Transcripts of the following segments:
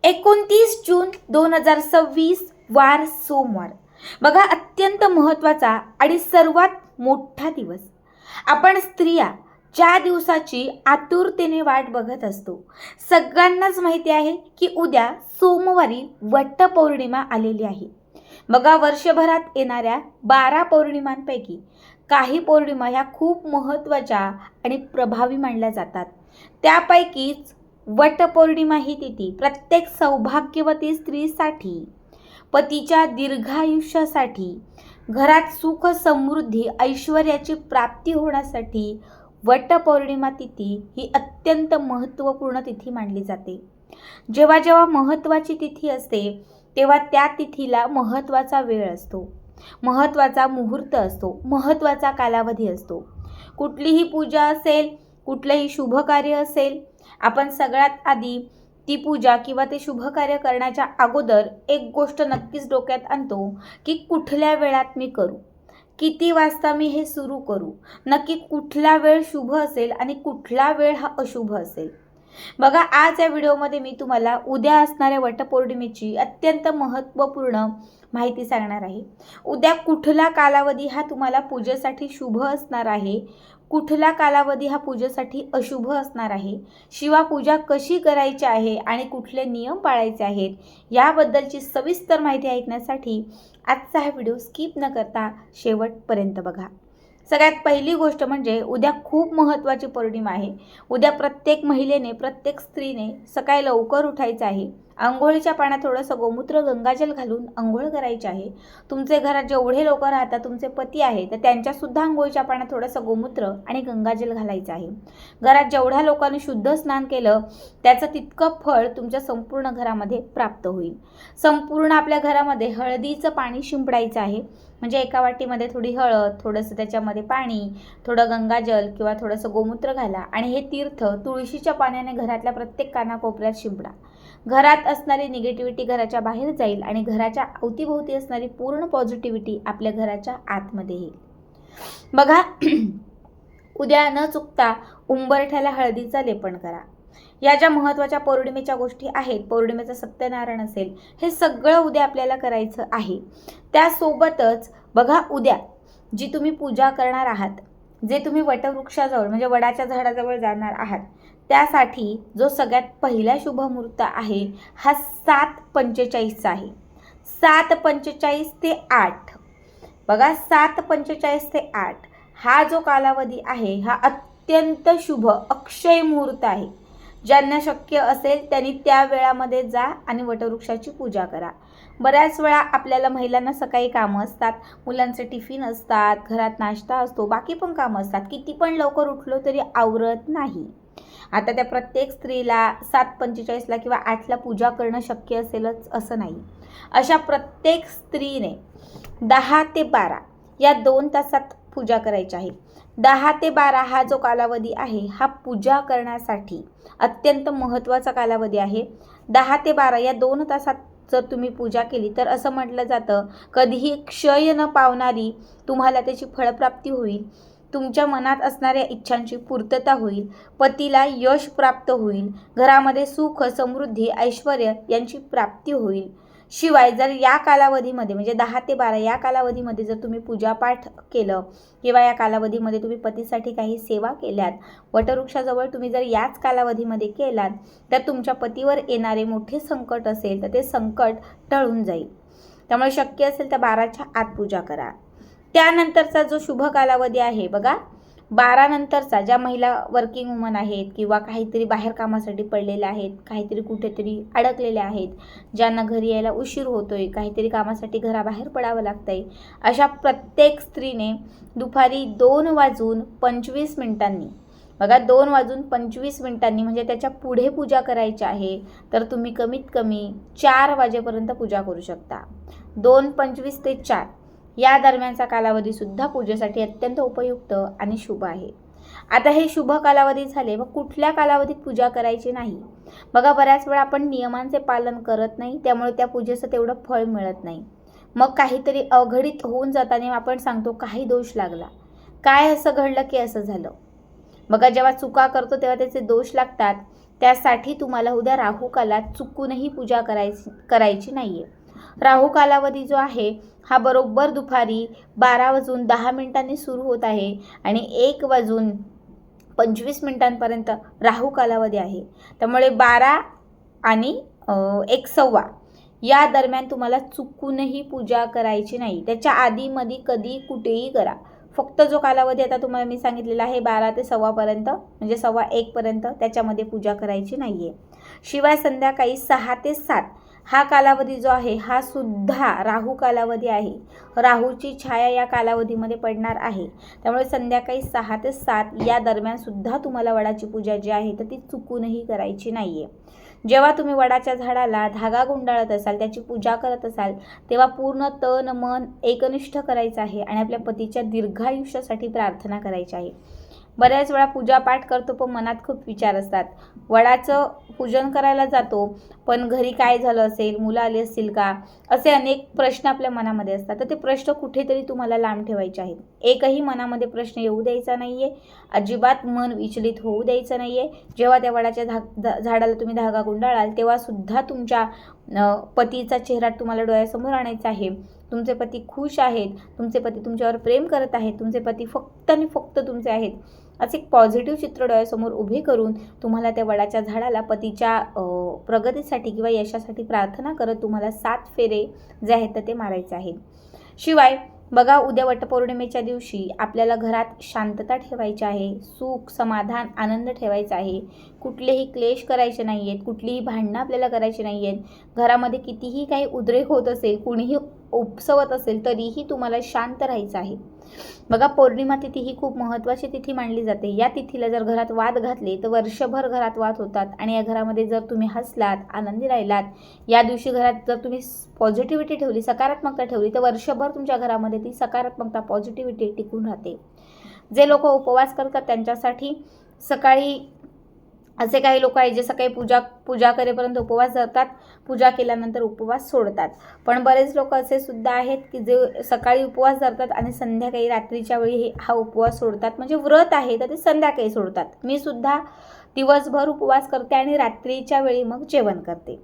29 जून 2026 वार सोमवार. बघा, अत्यंत महत्त्वाचा आणि सर्वात मोठा दिवस. आपण स्त्रिया ज्या दिवसाची आतुरतेने वाट बघत असतो. सगळ्यांनाच माहिती आहे की उद्या सोमवारी वटपौर्णिमा आलेली आहे. बघा, वर्षभरात येणाऱ्या 12 पौर्णिमांपैकी काही पौर्णिमा ह्या खूप महत्त्वाच्या आणि प्रभावी मानल्या जातात. त्यापैकीच वटपौर्णिमा ही तिथी प्रत्येक सौभाग्यवती स्त्रीसाठी, पतीच्या दीर्घायुष्यासाठी, घरात सुख समृद्धी ऐश्वर्याची प्राप्ती होण्यासाठी वटपौर्णिमा तिथी ही अत्यंत महत्त्वपूर्ण तिथी मानली जाते. जेव्हा जेव्हा महत्त्वाची तिथी असते तेव्हा त्या तिथीला महत्त्वाचा वेळ असतो, महत्त्वाचा मुहूर्त असतो, महत्त्वाचा कालावधी असतो. कुठलीही पूजा असेल, कुठलंही शुभ कार्य असेल, आपण सगळ्यात आधी ती पूजा किंवा ते शुभ कार्य करण्याच्या अगोदर एक गोष्ट नक्कीच डोक्यात आणतो की कुठल्या वेळात मी करू, किती वाजता मी हे सुरू करू, नक्की कुठला वेळ शुभ असेल आणि कुठला वेळ हा अशुभ असेल. बघा, आज या व्हिडिओमध्ये मी तुम्हाला उद्या असणाऱ्या वटपौर्णिमेची अत्यंत महत्त्वपूर्ण माहिती सांगणार आहे. उद्या कुठला कालावधी हा तुम्हाला पूजेसाठी शुभ असणार आहे, कुठला कालावधी हा पूजेसाठी अशुभ असणार आहे, शिवा पूजा कशी करायची आहे आणि कुठले नियम पाळायचे आहेत, याबद्दलची सविस्तर माहिती ऐकण्यासाठी आजचा हा व्हिडिओ स्किप न करता शेवटपर्यंत बघा. सगळ्यात पहिली गोष्ट म्हणजे उद्या खूप महत्त्वाची पौर्णिमा आहे. उद्या प्रत्येक महिलेने, प्रत्येक स्त्रीने सकाळी लवकर उठायचं आहे. अंघोळीच्या पाण्यात थोडंसं गोमूत्र गंगाजल घालून अंघोळ करायची आहे. तुमचे घरात जेवढे लोक राहतात, तुमचे पती आहे, तर त्यांच्यासुद्धा अंघोळीच्या पाण्यात थोडंसं गोमूत्र आणि गंगाजल घालायचं आहे. घरात जेवढ्या लोकांनी शुद्ध स्नान केलं त्याचं तितकं फळ तुमच्या संपूर्ण घरामध्ये प्राप्त होईल. संपूर्ण आपल्या घरामध्ये हळदीचं पाणी शिंपडायचं आहे. म्हणजे एका वाटीमध्ये थोडी हळद, थोडंसं त्याच्यामध्ये पाणी, थोडं गंगाजल किंवा थोडंसं गोमूत्र घाला आणि हे तीर्थ तुळशीच्या पाण्याने घरातल्या प्रत्येक कानाकोपऱ्यात शिंपडा. घरात असणारी निगेटिव्हिटी घराच्या बाहेर जाईल आणि घराच्या अवतीभोवती असणारी पूर्ण पॉझिटिव्हिटी आपल्या घराच्या आतमध्ये येईल. बघा, उद्या न चुकता उंबरठ्याला हळदीचं लेपन करा. या ज्या महत्त्वाच्या पौर्णिमेच्या गोष्टी आहेत, पौर्णिमेचं सत्यनारायण असेल, हे सगळं उद्या आपल्याला करायचं आहे. त्यासोबतच बघा, उद्या जी तुम्ही पूजा करणार आहात, जे तुम्ही वटवृक्षाजवळ म्हणजे वडाच्या झाडाजवळ जाणार आहात, त्यासाठी जो सगळ्यात पहिला शुभ मुहूर्त आहे हा 7:45चा आहे. 7:45 ते 8. बघा, 7:45 ते 8 हा जो कालावधी आहे हा अत्यंत शुभ अक्षय मुहूर्त आहे. ज्यांना शक्य असेल त्यांनी त्या वेळामध्ये जा आणि वटवृक्षाची पूजा करा. बऱ्याच वेळा आपल्याला महिलांना सकाळी कामं असतात, मुलांचे टिफिन असतात, घरात नाश्ता असतो, बाकी पण कामं असतात. किती पण लवकर उठलो तरी आवरत नाही. आता त्या प्रत्येक स्त्रीला 7:45ला किंवा 8ला पूजा करणं शक्य असेलच असं नाही. अशा प्रत्येक स्त्रीने 10 ते 12 या 2 तासात पूजा करायची आहे. 10 ते 12 हा जो कालावधी आहे हा पूजा करण्यासाठी अत्यंत महत्त्वाचा कालावधी आहे. 10 ते 12 या 2 तासात जर तुम्ही पूजा केली तर असं म्हटलं जातं, कधीही क्षय न पावणारी तुम्हाला त्याची फळप्राप्ती होईल. तुमच्या मनात असणाऱ्या इच्छांची पूर्तता होईल, पतीला यश प्राप्त होईल, घरामध्ये सुख समृद्धी ऐश्वर यांची प्राप्ती होईल. शिवाय जर या कालावधीमध्ये म्हणजे 10 ते 12 या कालावधीमध्ये जर तुम्ही पूजापाठ केलं किंवा या कालावधीमध्ये तुम्ही पतीसाठी काही सेवा केल्यात, वटवृक्षाजवळ तुम्ही जर याच कालावधीमध्ये केलात, तर तुमच्या पतीवर येणारे मोठे संकट असेल तर ते संकट टळून जाईल. त्यामुळे शक्य असेल तर 12च्या आत पूजा करा. त्यानंतरचा जो शुभ कालावधी आहे बघा, 12 नंतरचा, ज्या महिला वर्किंग वुमन आहेत किंवा काहीतरी बाहेर कामासाठी पडलेल्या आहेत, काहीतरी कुठेतरी अडकलेल्या आहेत, ज्यांना घरी यायला उशीर होतोय, काहीतरी कामासाठी घराबाहेर पडावं लागतंय, अशा प्रत्येक स्त्रीने दुपारी 2:25 बघा, 2:25 म्हणजे त्याच्या पुढे पूजा करायची आहे तर तुम्ही कमीत कमी 4 वाजेपर्यंत पूजा करू शकता. 2:25 ते 4 या दरम्यानचा कालावधी सुद्धा पूजेसाठी अत्यंत उपयुक्त आणि शुभ आहे. आता हे शुभ कालावधी झाले, मग कुठल्या कालावधीत पूजा करायची नाही. बघा, बऱ्याच वेळा आपण नियमांचे पालन करत नाही, त्यामुळे त्या पूजेचं तेवढं फळ मिळत नाही. मग काहीतरी अघटित होऊन जाताना आपण सांगतो काही दोष लागला, काय असं घडलं की असं झालं. बघा, जेव्हा चुका करतो तेव्हा त्याचे दोष लागतात. त्यासाठी तुम्हाला उद्या राहू कालात चुकूनही पूजा करायची नाही आहे. राहू कालावधी जो आहे हा बरोबर दुपारी 12:10 सुरू होत आहे आणि 1:25 राहू कालावधी आहे. त्यामुळे 12 आणि 1:15 या दरम्यान तुम्हाला चुकूनही पूजा करायची नाही. त्याच्या आधीमध्ये कधी कुठेही करा. फक्त जो कालावधी आता तुम्हाला मी सांगितलेला आहे 12 ते 1:15 म्हणजे 1:15 त्याच्यामध्ये पूजा करायची नाही आहे. शिवाय संध्याकाळी 6 ते 7 हा कालावधी जो आहे हा सुद्धा राहू कालावधी आहे. राहूची छाया या कालावधीमध्ये पडणार आहे. त्यामुळे संध्याकाळी 6 ते 7 या दरम्यान सुद्धा तुम्हाला वडाची पूजा जी आहे तर ती चुकूनही करायची नाही आहे. जेव्हा तुम्ही वडाच्या झाडाला धागा गुंडाळत असाल, त्याची पूजा करत असाल, तेव्हा पूर्ण तन मन एकनिष्ठ करायचं आहे आणि आपल्या पतीच्या दीर्घायुष्यासाठी प्रार्थना करायची आहे. बऱ्याच वेळा पूजापाठ करतो पण मनात खूप विचार असतात. वडाचं पूजन करायला जातो पण घरी काय झालं असेल, मुलं आली असतील का, असे अनेक प्रश्न आपल्या मनामध्ये असतात. तर ते प्रश्न कुठेतरी तुम्हाला लांब ठेवायचे आहेत. एकही मनामध्ये प्रश्न येऊ द्यायचा नाही आहे. अजिबात मन विचलित होऊ द्यायचं नाही आहे. जेव्हा त्या वडाच्या झाडाला तुम्ही धागा गुंडाळाल तेव्हा सुद्धा तुमच्या पतीचा चेहरा तुम्हाला डोळ्यासमोर आणायचा आहे. तुमचे पती खुश आहेत, तुमचे पती तुमच्यावर प्रेम करत आहेत, तुमचे पती फक्त आणि फक्त तुमचे आहेत, असे एक पॉझिटिव्ह चित्र डोळ्यासमोर उभे करून तुम्हाला त्या वडाच्या झाडाला पतीच्या प्रगतीसाठी किंवा यशासाठी प्रार्थना करत तुम्हाला 7 फेरे जे आहेत तर ते मारायचे आहेत. शिवाय बघा, उद्या वटपौर्णिमेच्या दिवशी आपल्याला घरात शांतता ठेवायची आहे, सुख समाधान आनंद ठेवायचा आहे. कुठलेही क्लेश करायचे नाही आहेत, कुठलीही भांडणं आपल्याला करायची नाही आहेत. घरामध्ये कितीही काही उद्रेक होत असेल, कुणीही उपसवत असेल तरीही तुम्हाला शांत राहायचं आहे. बघा, पौर्णिमा तिथी ही खूप महत्त्वाची तिथी मानली जाते. या तिथीला जर घरात वाद घातले तर वर्षभर घरात वाद होतात आणि या घरामध्ये जर तुम्ही हसलात, आनंदी राहिलात, या दिवशी घरात जर तुम्ही पॉझिटिव्हिटी ठेवली, सकारात्मकता ठेवली तर वर्षभर तुमच्या घरामध्ये ती सकारात्मकता, पॉझिटिव्हिटी टिकून राहते. जे लोक उपवास करतात त्यांच्यासाठी सकाळी असे काही लोक आहेत जे सकाळी पूजा करेपर्यंत उपवास धरतात, पूजा केल्यानंतर उपवास सोडतात. पण बरेच लोक असे सुद्धा आहेत की जे सकाळी उपवास धरतात आणि संध्याकाळी रात्रीच्या वेळी हा उपवास सोडतात. म्हणजे व्रत आहे तर ते संध्याकाळी सोडतात. मी सुद्धा दिवसभर उपवास करते आणि रात्रीच्या वेळी मग जेवण करते.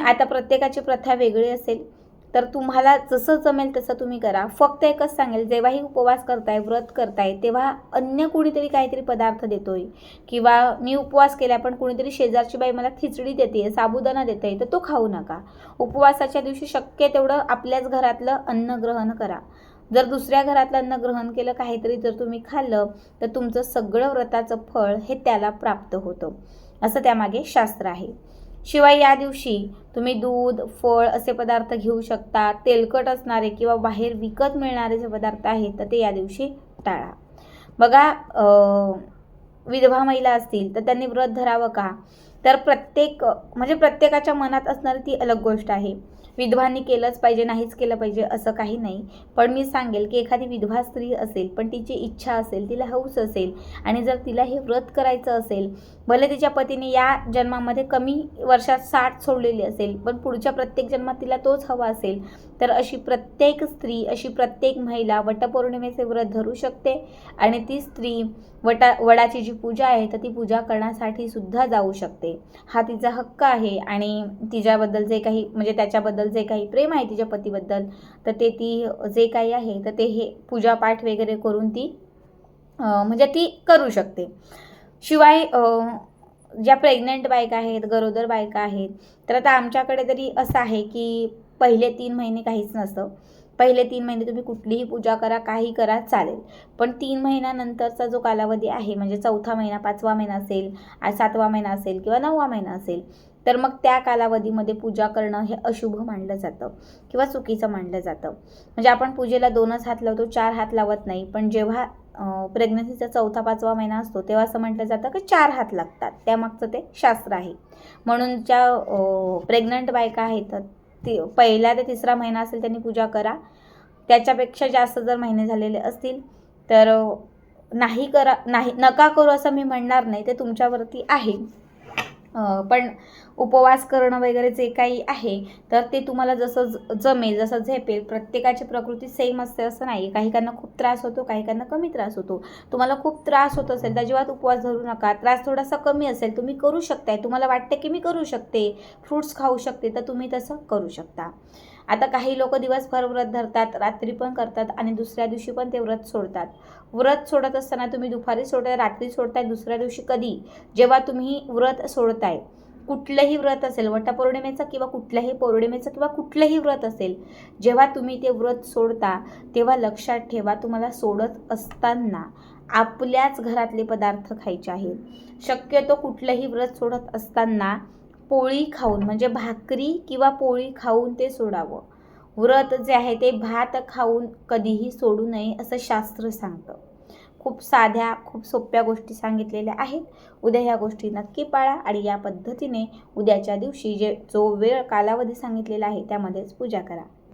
आता प्रत्येकाची प्रथा वेगळी असेल तर तुम्हाला जसं जमेल तसं तुम्ही करा. फक्त एकच सांगेल, जेव्हाही उपवास करताय, व्रत करताय, तेव्हा अन्य कुणीतरी काहीतरी पदार्थ देतोय किंवा मी उपवास केला पण कुणीतरी शेजारची बाई मला खिचडी देते, साबुदाणा देते, तर तो खाऊ नका. उपवासाच्या दिवशी शक्य तेवढं आपल्याच घरातलं अन्न ग्रहण करा. जर दुसऱ्या घरातलं अन्न ग्रहण केलं, काहीतरी जर तुम्ही खाल्लं तर तुमचं सगळं व्रताचं फळ हे त्याला प्राप्त होतं, असं त्यामागे शास्त्र आहे. शिवाय या दिवशी तुम्ही दूध, फळ असे पदार्थ घेऊ शकता. तेलकट असणारे किंवा बाहेर विकत मिळणारे जे पदार्थ आहेत तर ते या दिवशी टाळा. बघा, विधवा महिला असतील तर त्यांनी व्रत धरावं का, तर प्रत्येकाच्या मनात असणारी ती अलग गोष्ट आहे. विधवांनी केलंच पाहिजे, नाहीच केलं पाहिजे असं काही नाही. पण मी सांगेल की एखादी विधवा स्त्री असेल पण तिची इच्छा असेल, तिला हौस असेल आणि जर तिला हे व्रत करायचं असेल, भले तिच्या पतीने या जन्मामध्ये कमी वर्षात 60 सोडलेली असेल पण पुढच्या प्रत्येक जन्मात तिला तोच हवा असेल, तर अशी प्रत्येक स्त्री, अशी प्रत्येक महिला वटपौर्णिमेचे व्रत धरू शकते आणि ती स्त्री वडाची जी पूजा आहे तर ती पूजा करण्यासाठी सुद्धा जाऊ शकते. हा तिचा हक्क आहे आणि तिच्याबद्दल जे काही त्याच्याबद्दल जे काही प्रेम आहे तिच्या पतीबद्दल, तर ते ती जे काही आहे तर ते हे पूजापाठ वगैरे करून ती ती करू शकते. शिवाय ज्या प्रेग्नंट बायका आहेत, गरोदर बायका आहेत, तर आता आमच्याकडे तरी असं आहे की पहिले 3 महिने काहीच नसतं. पहिले 3 महिने तुम्ही कुठलीही पूजा करा, काही करा, चालेल. पण 3 महिन्यानंतरचा जो कालावधी आहे, म्हणजे 4था महिना, 5वा महिना असेल, 7वा महिना असेल किंवा 9वा महिना असेल, तर मग त्या कालावधीमध्ये पूजा करणं हे अशुभ मानलं जातं किंवा चुकीचं मानलं जातं. म्हणजे आपण पूजेला 2च हात लावतो, 4 हात लावत नाही. पण जेव्हा प्रेग्नन्सीचा 4था 5वा महिना असतो तेव्हा असं म्हटलं जातं की 4 हात लागतात. त्यामागचं ते शास्त्र आहे. म्हणून ज्या प्रेग्नंट बायका आहेत ती पहिला ते 3रा महिना असेल त्यांनी पूजा करा. त्याच्यापेक्षा जास्त जर महिने झालेले असतील तर नका करू असं मी म्हणणार नाही, ते तुमच्यावरती आहे. पण उपवास करणं वगैरे जे काही आहे तर ते तुम्हाला जसं जमेल, जसं झेपेल. प्रत्येकाची प्रकृती सेम असते असं नाही. काहीकांना खूप त्रास होतो, काहीकांना कमी त्रास होतो. तुम्हाला खूप त्रास होत असेल तर अजिबात उपवास धरू नका. त्रास थोडासा कमी असेल, तुम्ही करू शकताय. तुम्हाला वाटते की मी करू शकते, फ्रूट्स खाऊ शकते, तर तुम्ही तसं करू शकता. आता काही लोक दिवसभर व्रत धरतात, रात्री पण करतात आणि दुसऱ्या दिवशी पण ते व्रत सोडतात. व्रत सोडत असताना तुम्ही दुपारी सोडताय, रात्री सोडताय, दुसऱ्या दिवशी कधी जेव्हा तुम्ही व्रत सोडताय, कुठलंही व्रत असेल, वटपौर्णिमेचं किंवा कुठल्याही पौर्णिमेचं किंवा कुठलंही व्रत असेल, जेव्हा तुम्ही ते व्रत सोडता तेव्हा लक्षात ठेवा, तुम्हाला सोडत असताना आपल्याच घरातले पदार्थ खायचे आहेत. शक्यतो कुठलंही व्रत सोडत असताना पोळी खाऊन, म्हणजे भाकरी किंवा पोळी खाऊन ते सोडावं. व्रत जे आहे ते भात खाऊन कधीही सोडू नये असं शास्त्र सांगतं. खूप साध्या, खूप सोप्या गोष्टी सांगितलेल्या आहेत. उद्या ह्या गोष्टी नक्की पाळा आणि या पद्धतीने उद्याच्या दिवशी जो वेळ कालावधी सांगितलेला आहे त्यामध्येच पूजा करा.